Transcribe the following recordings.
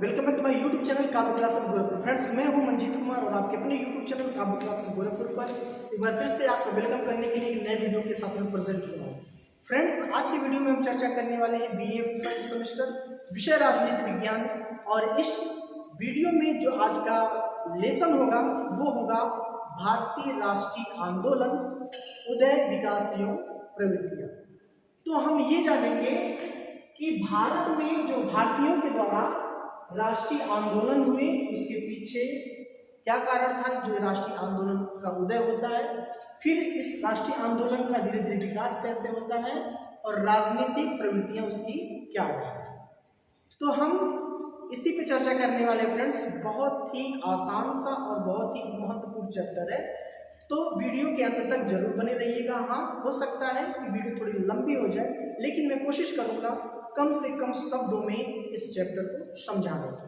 Welcome back to my YouTube channel Kavya classes Gorakhpur. Friends, मैं हूं मंजीत कुमार और आपके अपने YouTube channel Kavya classes Gorakhpur पर एक बार फिर से आपको वेलकम करने के लिए एक नए वीडियो के साथ में प्रेजेंट हुआ हूं। फ्रेंड्स, आज की वीडियो में हम चर्चा करने वाले हैं बीए फर्स्ट सेमेस्टर विषय राजनीति विज्ञान। और इस वीडियो में जो आज का लेसन होगा वो होगा भारतीय राष्ट्रीय आंदोलन, उदय, विकास एवं प्रवृत्तियां। तो हम ये जानेंगे कि भारत में जो भारतीयों के द्वारा राष्ट्रीय आंदोलन हुए उसके पीछे क्या कारण था जो राष्ट्रीय आंदोलन का उदय होता है, फिर इस राष्ट्रीय आंदोलन का धीरे धीरे विकास कैसे होता है और राजनीतिक प्रवृत्तियां उसकी क्या है। तो हम इसी पे चर्चा करने वाले फ्रेंड्स। बहुत ही आसान सा और बहुत ही महत्वपूर्ण चैप्टर है, तो वीडियो के अंत तक जरूर बने रहिएगा। हाँ, हो सकता है कि वीडियो थोड़ी लंबी हो जाए, लेकिन मैं कोशिश करूंगा कम से कम शब्दों में इस चैप्टर को समझाने की।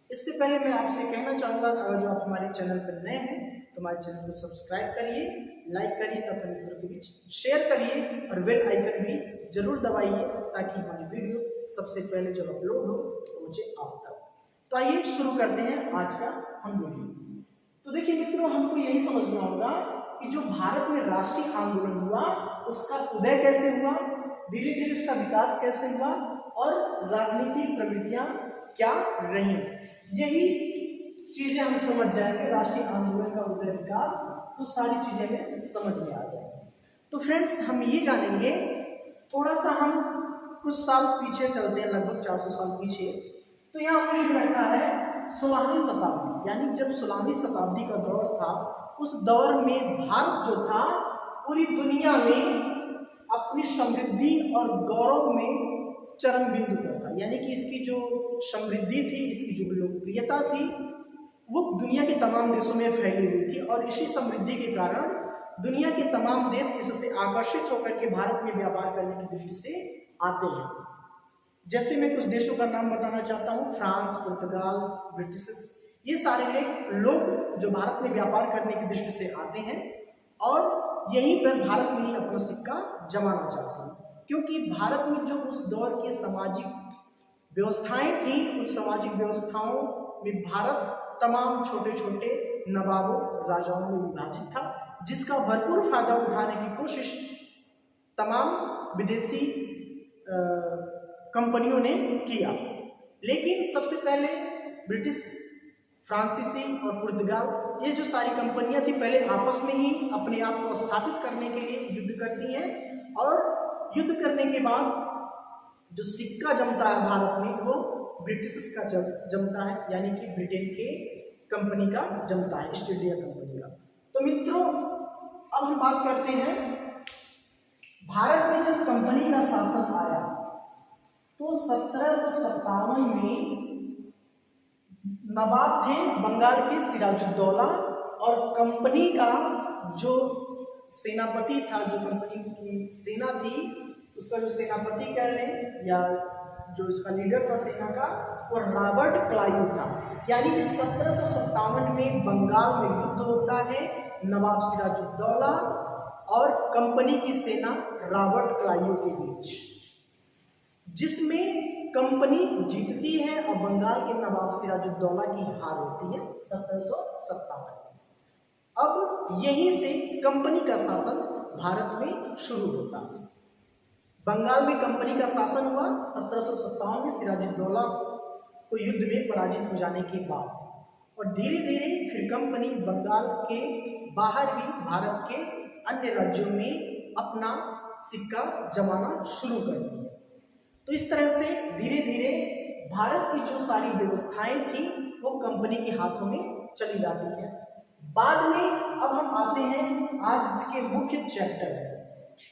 इससे पहले मैं आपसे कहना चाहूँगा, अगर जो आप हमारे चैनल पर नए हैं तो हमारे चैनल को सब्सक्राइब करिए, लाइक करिए तथा मित्रों के बीच शेयर करिए और बेल आइकन भी जरूर दबाइए ताकि हमारी वीडियो सबसे पहले जब अपलोड हो पहुँचे आप तक। तो आइए शुरू करते हैं आज का हम वीडियो। तो देखिए मित्रों, हमको यही समझना होगा कि जो भारत में राष्ट्रीय आंदोलन हुआ उसका उदय कैसे हुआ, धीरे धीरे उसका विकास कैसे हुआ और राजनीतिक प्रवृत्तियां क्या रही। यही चीजें हम समझ जाएंगे, राष्ट्रीय आंदोलन का उदय विकास, तो सारी चीजें हमें समझ में आ जाएंगी। तो फ्रेंड्स, हम ये जानेंगे, थोड़ा सा हम कुछ साल पीछे चलते हैं, लगभग 400 साल पीछे। तो यहाँ हमने लिख रखा है 16वीं शताब्दी, यानी जब 16वीं शताब्दी का दौर था, उस दौर में भारत जो था पूरी दुनिया में अपनी समृद्धि और गौरव में चरम बिंदु पर था। यानी कि इसकी जो समृद्धि थी, इसकी जो लोकप्रियता थी, वो दुनिया के तमाम देशों में फैली हुई थी। और इसी समृद्धि के कारण दुनिया के तमाम देश इससे आकर्षित होकर के भारत में व्यापार करने की दृष्टि से आते हैं। जैसे मैं कुछ देशों का नाम बताना चाहता हूँ, फ्रांस, पुर्तगाल, ब्रिटिश, ये सारे लोग जो भारत में व्यापार करने की दृष्टि से आते हैं और यहीं पर भारत में ही अपना सिक्का जमाना चाहते हैं। क्योंकि भारत में जो उस दौर के सामाजिक व्यवस्थाएं थी, उन सामाजिक व्यवस्थाओं में भारत तमाम छोटे छोटे नवाबों, राजाओं में विभाजित था, जिसका भरपूर फायदा उठाने की कोशिश तमाम विदेशी कंपनियों ने किया। लेकिन सबसे पहले ब्रिटिश, फ्रांसीसी और पुर्तगाल, ये जो सारी कंपनियां थी, पहले आपस में ही अपने आप को स्थापित करने के लिए युद्ध करती हैं और युद्ध करने के बाद जो सिक्का जमता है भारत में, वो ब्रिटिश का जमता है, यानी कि ब्रिटेन के कंपनी का जमता है, ईस्ट इंडिया कंपनी का। तो मित्रों, अब हम बात करते हैं, भारत में जब कंपनी का शासन आया तो 1757 में नवाब थे बंगाल के सिराजुद्दौला, और कंपनी का जो सेनापति था, जो कंपनी की सेना थी, उसका जो सेनापति कह लें या जो इसका लीडर था सेना का, वो रॉबर्ट क्लाइव था। यानी कि 1757 में बंगाल में युद्ध होता है नवाब सिराजुद्दौला और कंपनी की सेना रॉबर्ट क्लाइव के बीच, जिसमें कंपनी जीतती है और बंगाल के नवाब सिराजुद्दौला की हार होती है 1757। अब यहीं से कंपनी का शासन भारत में शुरू होता है। बंगाल में कंपनी का शासन हुआ 1757 में सिराजुद्दौला को युद्ध में पराजित हो जाने के बाद, और धीरे धीरे फिर कंपनी बंगाल के बाहर भी भारत के अन्य राज्यों में अपना सिक्का जमाना शुरू कर दिया। तो इस तरह से धीरे धीरे भारत की जो सारी व्यवस्थाएं थी वो कंपनी के हाथों में चली जाती हैं। बाद में अब हम आते हैं आज के मुख्य चैप्टर में।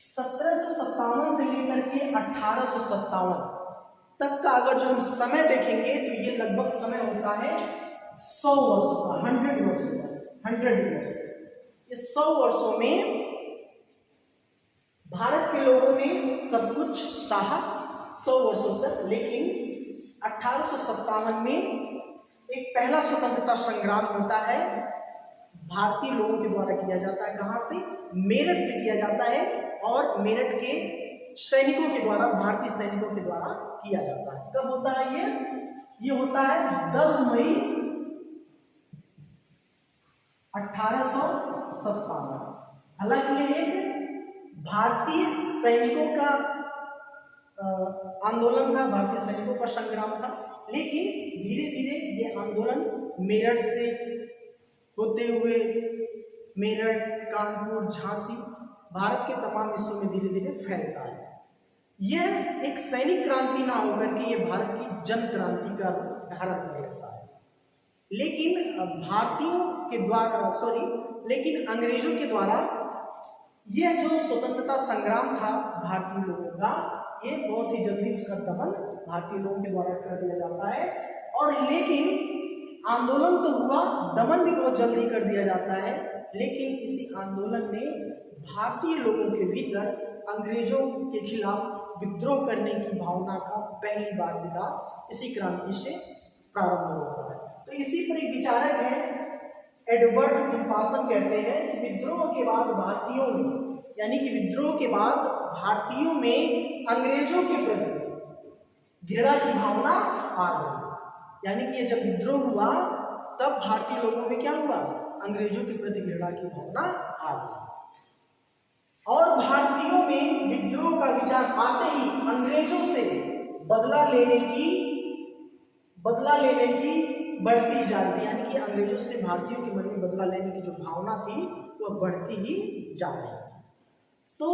1757 से लेकर के 1857 तक का अगर जो हम समय देखेंगे तो ये लगभग समय होता है 100 वर्षों का, 100 वर्षों का, 100 ईयर्स। ये 100 वर्षों में भारत के लोगों ने सब कुछ सहा 100 वर्षों तक। लेकिन 1857 में एक पहला स्वतंत्रता संग्राम होता है, भारतीय लोगों के द्वारा किया जाता है। कहां से? मेरठ से किया जाता है, और मेरठ के सैनिकों के द्वारा, भारतीय सैनिकों के द्वारा किया जाता है। कब होता है ये? ये होता है 10 मई 1857। हालांकि ये एक भारतीय सैनिकों का आंदोलन था, भारतीय सैनिकों का संग्राम था, लेकिन धीरे धीरे ये आंदोलन मेरठ से होते हुए मेरठ, कानपुर, झांसी, भारत के तमाम हिस्सों में धीरे धीरे फैलता है। यह एक सैनिक क्रांति ना होकर के ये भारत की जन क्रांति का धारण कर लेता है। लेकिन लेकिन अंग्रेजों के द्वारा यह जो स्वतंत्रता संग्राम था भारतीय लोगों का, ये बहुत ही जल्दी उसका दमन भारतीय लोगों के द्वारा कर दिया जाता है। और लेकिन आंदोलन तो हुआ, दमन भी बहुत जल्दी कर दिया जाता है, लेकिन इसी आंदोलन में भारतीय लोगों के भीतर अंग्रेजों के खिलाफ विद्रोह करने की भावना का पहली बार विकास इसी क्रांति से प्रारंभ होता है। तो इसी पर एक विचारक है एडवर्ड थिम्पासन, कहते हैं कि विद्रोह के बाद भारतीयों में, यानी कि विद्रोह के बाद भारतीयों में अंग्रेजों के प्रति घृणा की भावना आ गई। यानी कि जब विद्रोह हुआ तब भारतीय लोगों में क्या हुआ, अंग्रेजों के प्रति घृणा की भावना आ गई। और भारतीयों में विद्रोह का विचार आते ही अंग्रेजों से बदला लेने की बढ़ती जा रही थी। यानी कि अंग्रेजों से भारतीयों के मन में बदला लेने की जो भावना थी वह बढ़ती ही जा रही थी। तो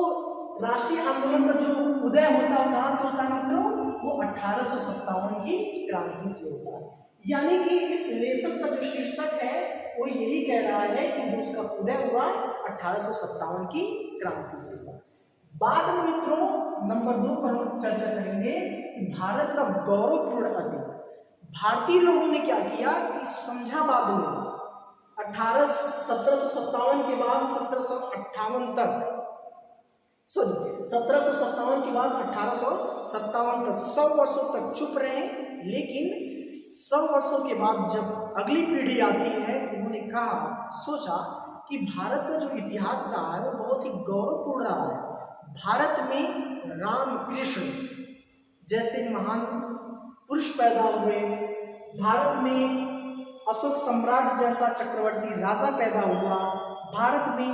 राष्ट्रीय आंदोलन का जो उदय होता है कहां से होता है मित्रों, वो 1857 की क्रांति से होता है। यानी कि इस लेसन का जो शीर्षक है वो यही कह रहा है कि जो उसका उदय हुआ 1857 की क्रांति से हुआ। बाद में मित्रों नंबर 2 पर हम चर्चा करेंगे कि भारत का गौरवपूर्ण अतीत। भारतीय लोगों ने क्या किया कि समझावाद में 1757 के बाद 1758 तक, 1757 के बाद 1857 तक 100 वर्षों तक चुप रहे। लेकिन 100 वर्षों के बाद जब अगली पीढ़ी आती है, उन्होंने सोचा कि भारत का जो इतिहास रहा है वो बहुत ही गौरवपूर्ण रहा है। भारत में रामकृष्ण जैसे महान पुरुष पैदा हुए, भारत में अशोक सम्राट जैसा चक्रवर्ती राजा पैदा हुआ, भारत में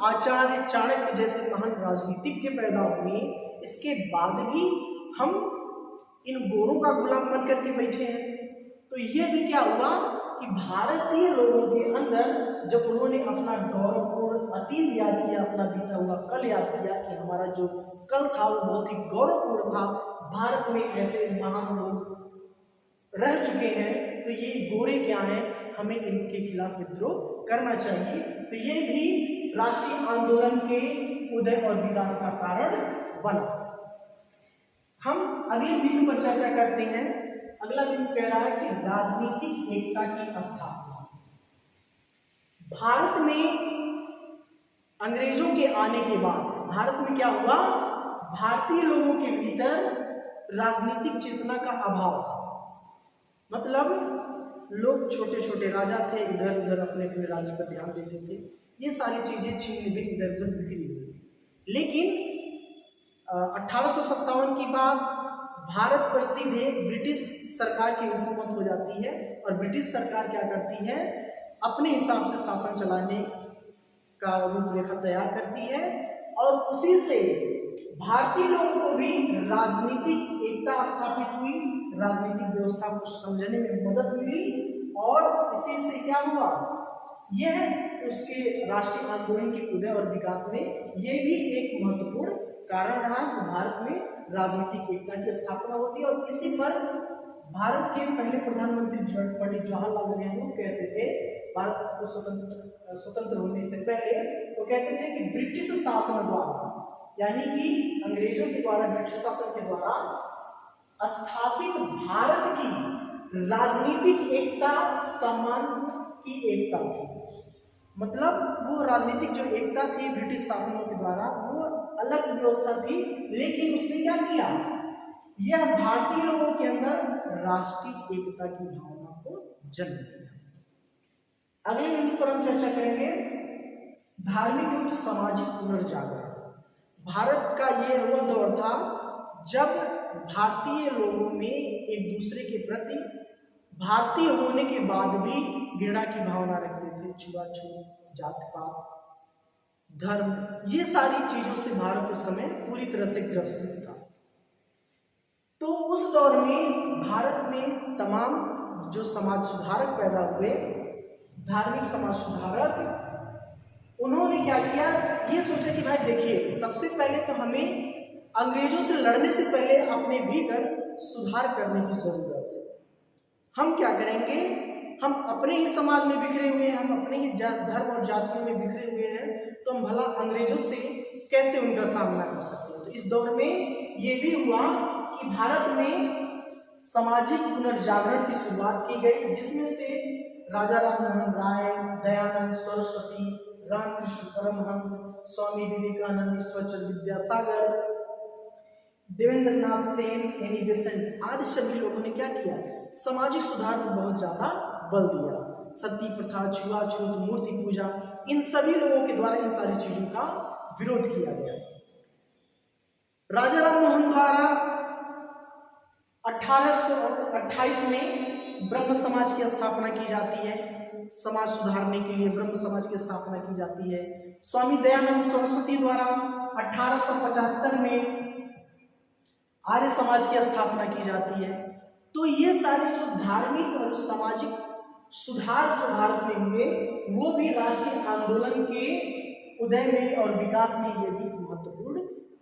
आचार्य चाणक्य जैसे महान राजनीतिज्ञ पैदा हुए। इसके बाद भी हम इन गोरों का गुलाम बन करके बैठे हैं। तो यह भी क्या हुआ कि भारतीय लोगों के अंदर जब उन्होंने अपना गौरवपूर्ण अतीत याद किया, अपना बीता हुआ कल याद किया कि हमारा जो कल था वो बहुत ही गौरवपूर्ण था, भारत में ऐसे महान लोग रह चुके हैं, तो ये गोरे क्या हैं, हमें इनके खिलाफ विद्रोह करना चाहिए। तो ये भी राष्ट्रीय आंदोलन के उदय और विकास का कारण बना। हम अगले बिंदु पर चर्चा करते हैं। अगला बिंदु कह रहा है कि राजनीतिक एकता की स्थापना। भारत में अंग्रेजों के आने के बाद भारत में क्या हुआ, भारतीय लोगों के भीतर राजनीतिक चेतना का अभाव था। मतलब लोग छोटे छोटे राजा थे, इधर उधर अपने अपने राज्य पर ध्यान देते थे, ये सारी चीजें छीन भी इधर उधर बिखरी हुई थी। लेकिन 1857 के बाद भारत पर सीधे ब्रिटिश सरकार की हुकूमत हो जाती है और ब्रिटिश सरकार क्या करती है, अपने हिसाब से शासन चलाने का रूपरेखा तैयार करती है और उसी से भारतीय लोगों को भी राजनीतिक एकता स्थापित हुई, राजनीतिक व्यवस्था को समझने में मदद मिली और इसी से क्या हुआ, यह उसके राष्ट्रीय आंदोलन के उदय और विकास में यह भी एक महत्वपूर्ण कारण रहा कि भारत में राजनीतिक एकता की स्थापना होती है। और इसी पर भारत के पहले प्रधानमंत्री पंडित जवाहरलाल नेहरू कहते थे, भारत को स्वतंत्र होने से पहले वो कहते थे कि ब्रिटिश शासन द्वारा, यानी कि अंग्रेजों के द्वारा, ब्रिटिश शासन के द्वारा स्थापित भारत की राजनीतिक एकता सम्मान की एकता थी। मतलब वो राजनीतिक जो एकता थी ब्रिटिश शासनों के द्वारा वो अलग व्यवस्था थी, लेकिन उसने क्या किया, यह भारतीय लोगों के अंदर राष्ट्रीय एकता की भावना को जन्म दिया। अगले बिंदु पर हम चर्चा करेंगे धार्मिक एवं सामाजिक पुनर्जागरण। भारत का यह वह दौर था जब भारतीय लोगों में एक दूसरे के प्रति भारतीय होने के बाद भी घृणा की भावना रखते थे, छुआछूत, जात पात, धर्म, ये सारी चीजों से भारत उस समय पूरी तरह से ग्रसित था। तो उस दौर में भारत में तमाम जो समाज सुधारक पैदा हुए, धार्मिक समाज सुधारक, उन्होंने क्या किया, ये सोचा कि भाई देखिए, सबसे पहले तो हमें अंग्रेजों से लड़ने से पहले अपने भीतर सुधार करने की जरूरत है। हम क्या करेंगे, हम अपने ही समाज में बिखरे हुए हैं, हम अपने ही धर्म और जातियों में बिखरे हुए हैं, तो हम भला अंग्रेजों से कैसे उनका सामना कर सकते हैं। तो इस दौर में ये भी हुआ कि भारत में सामाजिक पुनर्जागरण की शुरुआत की गई, जिसमें से राजा राममोहन राय, दयानंद सरस्वती, रामकृष्ण परमहंस, स्वामी विवेकानंद, ईश्वरचंद्र विद्यासागर, देवेंद्र नाथ सेन, एनी बेसेंट आदि सभी लोगों ने क्या किया, सामाजिक सुधार को बहुत ज्यादा बल दिया। सती प्रथा, छुआछूत, मूर्ति पूजा, इन सभी लोगों के द्वारा इन सारी चीजों का विरोध किया गया। राजा राममोहन द्वारा 1828 में ब्रह्म समाज की स्थापना की जाती है। समाज सुधारने के लिए ब्रह्म समाज की स्थापना की जाती है। स्वामी दयानंद सरस्वती द्वारा 1875 में आर्य समाज की स्थापना की जाती है। तो ये सारे जो धार्मिक और सामाजिक सुधार जो भारत में हुए, वो भी राष्ट्रीय आंदोलन के उदय में और विकास में ये भी महत्वपूर्ण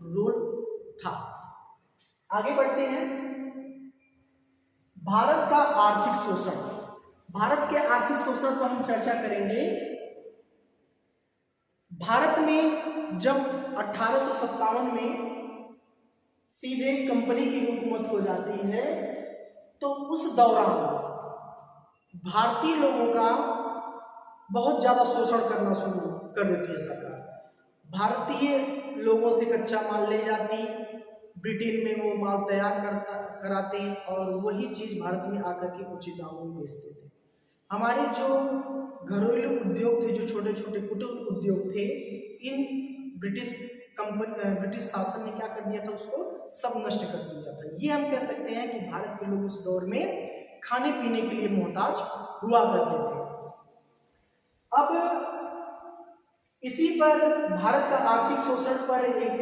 रोल था। आगे बढ़ते हैं। भारत का आर्थिक शोषण, भारत के आर्थिक शोषण पर हम चर्चा करेंगे। भारत में जब 1857 में सीधे कंपनी की हुकूमत हो जाती है, तो उस दौरान भारतीय लोगों का बहुत ज्यादा शोषण करना शुरू कर देती है सरकार। भारतीय लोगों से कच्चा माल ले जाती, ब्रिटेन में वो माल तैयार कराते और वही चीज भारत में आकर के उचित दामों में बेचते थे। हमारे जो घरेलू उद्योग थे, जो छोटे छोटे कुटीर उद्योग थे, इन ब्रिटिश शासन ने क्या कर दिया था, उसको सब नष्ट कर दिया था। ये हम कह सकते हैं कि भारत के लोग उस दौर में खाने पीने के लिए मोहताज हुआ करते थे। अब इसी पर भारत का आर्थिक शोषण पर एक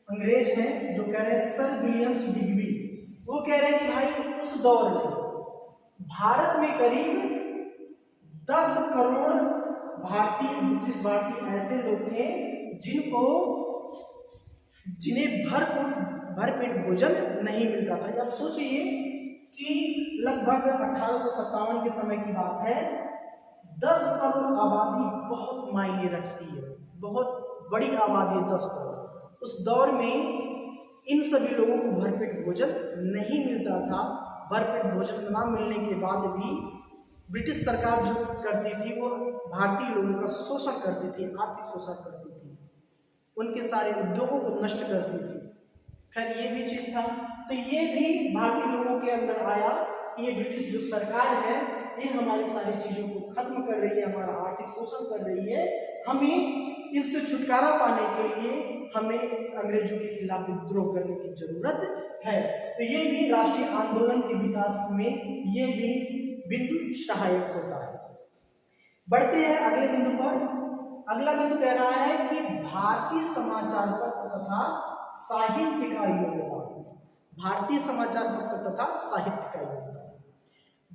अंग्रेज हैं जो कह रहे हैं, सर विलियम्स डिग्बी, वो कह रहे हैं कि भाई उस दौर में भारत में करीब 10 करोड़ ब्रिटिश भारतीय ऐसे लोग थे जिन्हें भरपेट भोजन नहीं मिलता था। अब सोचिए कि लगभग 1857 के समय की बात है, 10 करोड़ आबादी बहुत मायने रखती है, बहुत बड़ी आबादी है 10 करोड़। उस दौर में इन सभी लोगों को भरपेट भोजन नहीं मिलता था। भरपेट भोजन न मिलने के बाद भी ब्रिटिश सरकार जो करती थी, वो भारतीय लोगों का शोषण करती थी, आर्थिक शोषण करती थी, उनके सारे उद्योगों को नष्ट करती थी। खैर ये भी चीज था। तो ये भी भारतीय लोगों के अंदर आया कि ये ब्रिटिश जो सरकार है, ये हमारी सारी चीजों को खत्म कर रही है, हमारा आर्थिक शोषण कर रही है, हमें इससे छुटकारा पाने के लिए हमें अंग्रेजों के खिलाफ विद्रोह करने की जरूरत है। तो ये भी राष्ट्रीय आंदोलन के विकास में ये भी बिंदु सहायक होता है। बढ़ते हैं अगले बिंदु पर। अगला बिंदु कह रहा है कि भारतीय समाचार पत्र तथा साहित्य का योगदान। भारतीय समाचार पत्र तथा साहित्य का योगदान।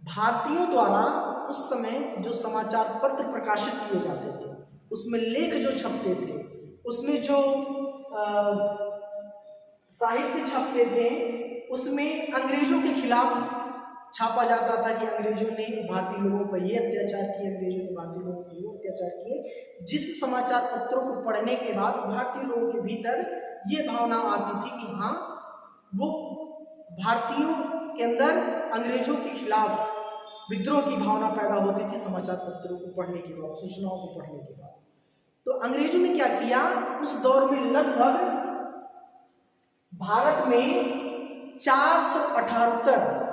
भारतीयों द्वारा उस समय जो समाचार पत्र प्रकाशित किए जाते थे, उसमें लेख जो छपते थे, उसमें जो साहित्य छपते थे, उसमें अंग्रेजों के खिलाफ छापा जाता था कि अंग्रेजों ने भारतीय लोगों पर ये अत्याचार किए, अंग्रेजों ने भारतीय लोगों पर ये अत्याचार किए। जिस समाचार पत्रों को पढ़ने के बाद भारतीय लोगों के भीतर ये भावना आती थी कि हाँ, वो भारतीयों के अंदर अंग्रेजों के खिलाफ विद्रोह की भावना पैदा होती थी समाचार पत्रों को पढ़ने के बाद, सूचनाओं को पढ़ने के बाद। तो अंग्रेजों ने क्या किया, उस दौर में लगभग भारत में 478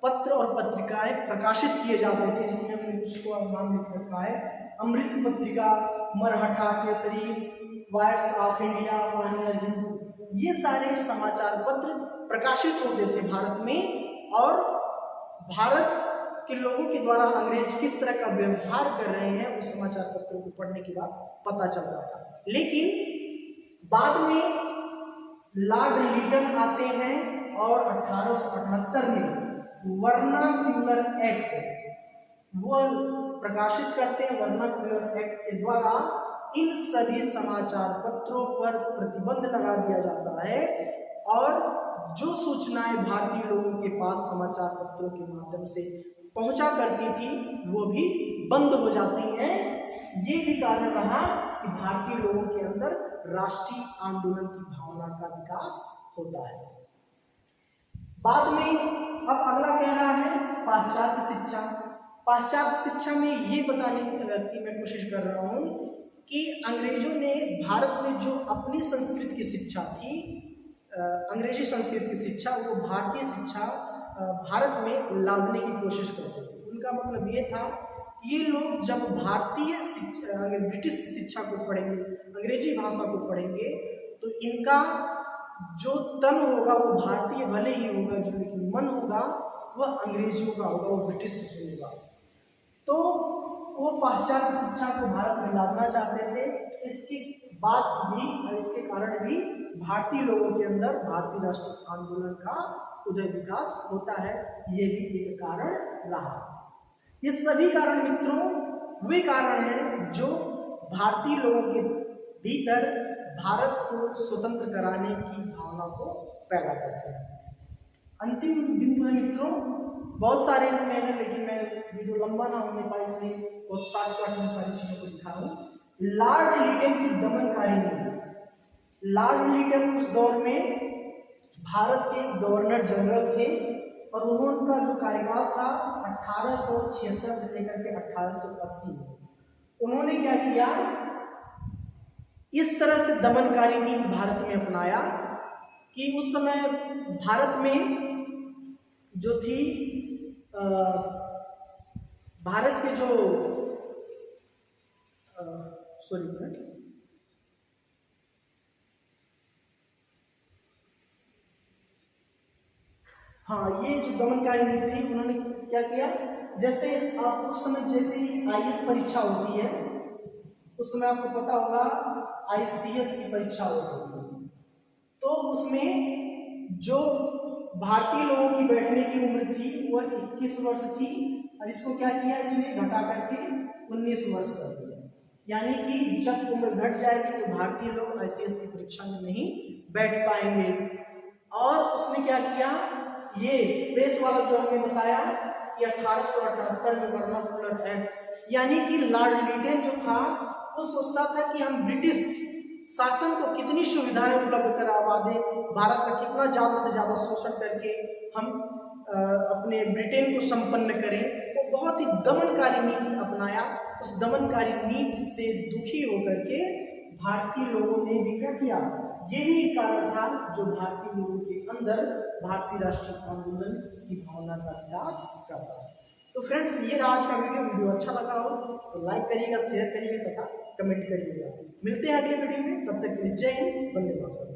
पत्र और पत्रिकाएं प्रकाशित किए जाते थे, जिसमें हमने कुछ को नाम लिख रखा है। Amrit Patrika, Mahratta Kesari, Voice of India, Pioneer Hindu, ये सारे समाचार पत्र प्रकाशित होते थे भारत में। और भारत कि लोगों के द्वारा अंग्रेज किस तरह का व्यवहार कर रहे हैं उस समाचार पत्रों को पढ़ने के बाद पता चलता था। लेकिन बाद में लॉर्ड लीटन आते हैं और 1878 में वर्नाक्यूलर एक्ट वो प्रकाशित करते हैं। वर्नाक्यूलर एक्ट के द्वारा इन सभी समाचार पत्रों पर प्रतिबंध लगा दिया जाता है और जो सूचनाएं भारतीय लोगों के पास समाचार पत्रों के माध्यम से पहुंचा करती थी वो भी बंद हो जाती हैं। ये भी कारण रहा कि भारतीय लोगों के अंदर राष्ट्रीय आंदोलन की भावना का विकास होता है। बाद में अब अगला कह रहा है पाश्चात्य शिक्षा। पाश्चात्य शिक्षा में ये बताने की मैं कोशिश कर रहा हूँ कि अंग्रेजों ने भारत में जो अपनी संस्कृत की शिक्षा थी, अंग्रेजी संस्कृत की शिक्षा, वो भारतीय शिक्षा भारत में लादने की कोशिश करते थे। उनका मतलब ये था ये लोग जब भारतीय शिक्षा ब्रिटिश शिक्षा को पढ़ेंगे, अंग्रेजी भाषा को पढ़ेंगे, तो इनका जो तन होगा वो भारतीय भले ही होगा, जो लेकिन मन होगा वह अंग्रेजियों का होगा, वो ब्रिटिश होगा। तो वो पाश्चात्य शिक्षा को भारत में लादना चाहते थे। इसके बाद भी और इसके कारण भी भारतीय लोगों के अंदर भारतीय राष्ट्रीय आंदोलन का उदय विकास होता है। ये भी एक कारण रहा। ये सभी कारण मित्रों वे कारण हैं जो भारतीय लोगों के भीतर भारत को स्वतंत्र कराने की भावना को पैदा करते हैं। अंतिम बिंदु है मित्रों, बहुत सारे इसमें है लेकिन मैं वीडियो लंबा ना होने पाए इसलिए बहुत शॉर्टकट में सारी चीजों को दिखा रहा हूँ। लॉर्ड लीटन की दमनकारी नीति। लॉर्ड लीटन उस दौर में भारत के गवर्नर जनरल थे और उनका जो कार्यकाल था 1876 से लेकर के 1880 में। उन्होंने क्या किया, इस तरह से दमनकारी नीति भारत में अपनाया कि उस समय भारत में जो थी भारत के जो ये जो दमनकारी नीति थी उन्होंने क्या किया, जैसे आप उस समय जैसे ही आईएएस परीक्षा होती है उस समय आपको पता होगा आईसीएस की परीक्षा होती है, तो उसमें जो भारतीय लोगों की बैठने की उम्र थी वह 21 वर्ष थी और इसको क्या किया, इसने घटा करके 19 वर्ष कर दिया। यानी कि जब उम्र घट जाएगी तो भारतीय लोग आईसीएस की परीक्षा में नहीं बैठ पाएंगे। और उसने क्या किया, ये प्रेस वाला जो हमने बताया कि 1878 में वर्नाक्यूलर एक्ट, यानी कि लॉर्ड लीटन जो था वो सोचता था कि हम ब्रिटिश शासन को कितनी सुविधाएं उपलब्ध करवा दें, भारत का कितना ज़्यादा से ज़्यादा शोषण करके हम अपने ब्रिटेन को संपन्न करें। वो बहुत ही दमनकारी नीति अपनाया। उस दमनकारी नीति से दुखी होकर के भारतीय लोगों ने भी क्या किया, ये भी एक कारण था जो भारतीय लोगों के अंदर भारतीय राष्ट्रीय आंदोलन की भावना का विकास करता है। तो फ्रेंड्स, ये रहा आज का वीडियो अच्छा लगा हो तो लाइक करिएगा, शेयर करिएगा तथा कमेंट करिएगा। मिलते हैं अगले वीडियो में, तब तक के लिए जय हिंद, वंदे मातरम।